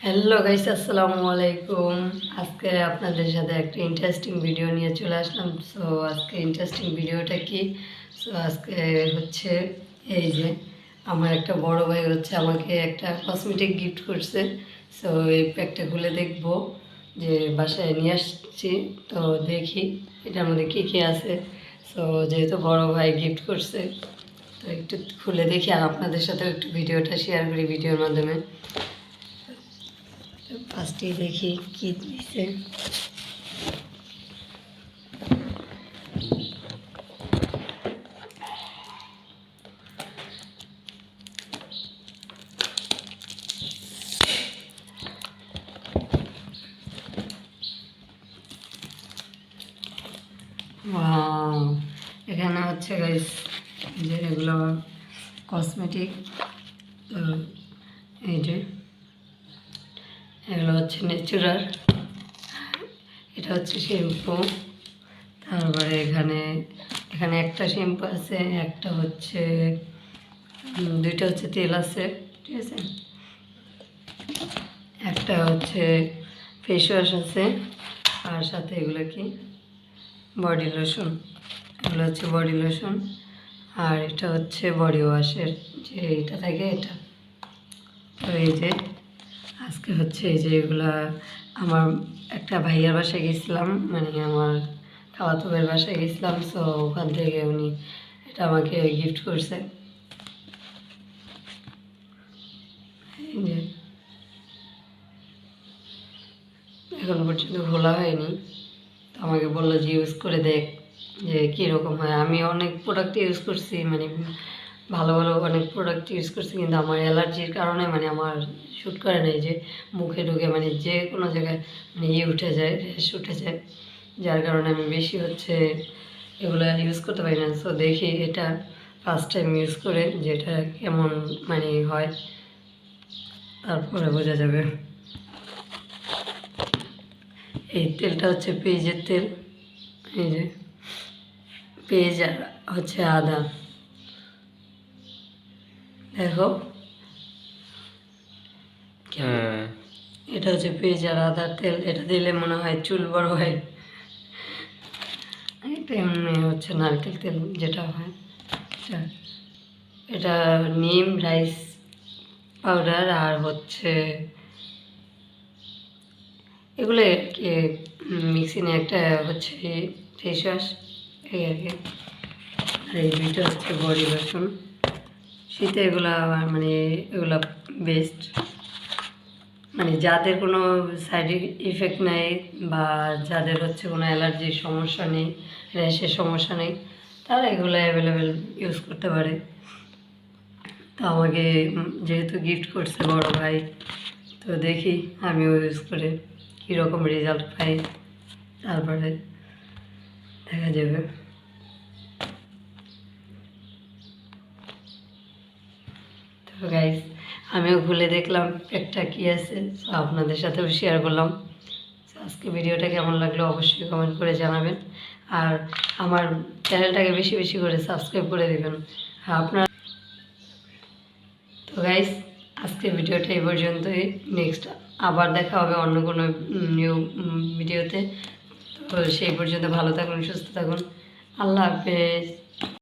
Hello guys, আসসালামু আলাইকুম। আজকে আপনাদের সাথে একটা ইন্টারেস্টিং ভিডিও নিয়ে চলে আসলাম। সো আজকে ইন্টারেস্টিং ভিডিওটা কি? সো আজকে হচ্ছে এই যে আমার একটা বড় ভাই হচ্ছে আমাকে একটা কসমেটিক গিফট করছে। সো এই প্যাকটা খুলে দেখবো যে বাসায় নিয়ে আসছি। তো দেখি এটার মধ্যে কী কী আছে। সো যেহেতু বড় ভাই গিফট করছে, তো একটু খুলে দেখি আর আপনাদের সাথেও একটু ভিডিওটা শেয়ার করি ভিডিওর মাধ্যমে। ফার্স্টে দেখি কি দিছে। ওয়াও, এখানে হচ্ছে গাইস যে এগুলো কসমেটিক। তো এই যে এগুলো হচ্ছে ন্যাচুরাল, এটা হচ্ছে শ্যাম্পু। তারপরে এখানে এখানে একটা শ্যাম্পু আছে, একটা হচ্ছে দুইটা হচ্ছে তেল আছে, ঠিক আছে। একটা হচ্ছে ফেস ওয়াশ আছে, আর সাথে এগুলো কি বডি লোশন। এগুলো হচ্ছে বডি লোশন, আর এটা হচ্ছে বডি ওয়াশের যে এটা থাকে এটা। তো এই যে আজকে হচ্ছে এই যে এগুলা আমার একটা ভাইয়ার বাসায় গেছিলাম, মানে আমার খালাতো ভাইয়ের বাসায় গেছিলাম। সো ওখান থেকে উনি এটা আমাকে গিফট করছে। এই যে এখনো পর্যন্ত খোলা হয়নি, তো আমাকে বললো যে ইউজ করে দেখ যে কীরকম হয়। আমি অনেক প্রোডাক্ট ইউজ করছি, মানে ভালো ভালো অনেক প্রোডাক্ট ইউজ করছি, কিন্তু আমার অ্যালার্জির কারণে মানে আমার শ্যুট করে নাই, যে মুখে ঢুকে মানে যে কোনো জায়গায় মানে উঠে যায়, র্যাশ উঠে যায়, যার কারণে আমি বেশি হচ্ছে এগুলো ইউজ করতে পারি না। সো দেখি এটা ফার্স্ট টাইম ইউজ করে যেটা কেমন মানে হয়, তারপরে বোঝা যাবে। এই তেলটা হচ্ছে পেঁয়াজের তেল। এই যে পেঁয়াজ আর হচ্ছে আদা, দেখো এটা হচ্ছে পেঁয়াজ আর আদার তেল। এটা দিলে মনে হয় চুল বড় হয়। এটা এমনি হচ্ছে নারকেল তেল যেটা হয়। আচ্ছা, এটা নিম রাইস পাউডার, আর হচ্ছে এগুলো কি মিক্সিনে একটা হচ্ছে ফেস ওয়াশ, এই আর কি। আর এই দুইটা হচ্ছে বডি লোশন। শীতে এগুলা মানে এগুলা বেস্ট, মানে যাদের কোনো সাইড ইফেক্ট নেই বা যাদের হচ্ছে কোনো অ্যালার্জির সমস্যা নেই, র্যাশের সমস্যা নেই, তারা এগুলো অ্যাভেলেবেল ইউজ করতে পারে। তো আমাকে যেহেতু গিফট করছে বড় ভাই, তো দেখি আমিও ইউজ করে কীরকম রেজাল্ট পাই, তারপরে দেখা যাবে। তো গাইস, আমিও খুলে দেখলাম একটা কী আছে, তো আপনাদের সাথেও শেয়ার করলাম। আজকে ভিডিওটা কেমন লাগলো অবশ্যই কমেন্ট করে জানাবেন, আর আমার চ্যানেলটাকে বেশি বেশি করে সাবস্ক্রাইব করে দেবেন আপনার। তো গাইস, আজকের ভিডিওটা এই পর্যন্তই। নেক্সট আবার দেখা হবে অন্য কোনো নিউ ভিডিওতে। তো সেই পর্যন্ত ভালো থাকুন, সুস্থ থাকুন। আল্লাহ হাফেজ।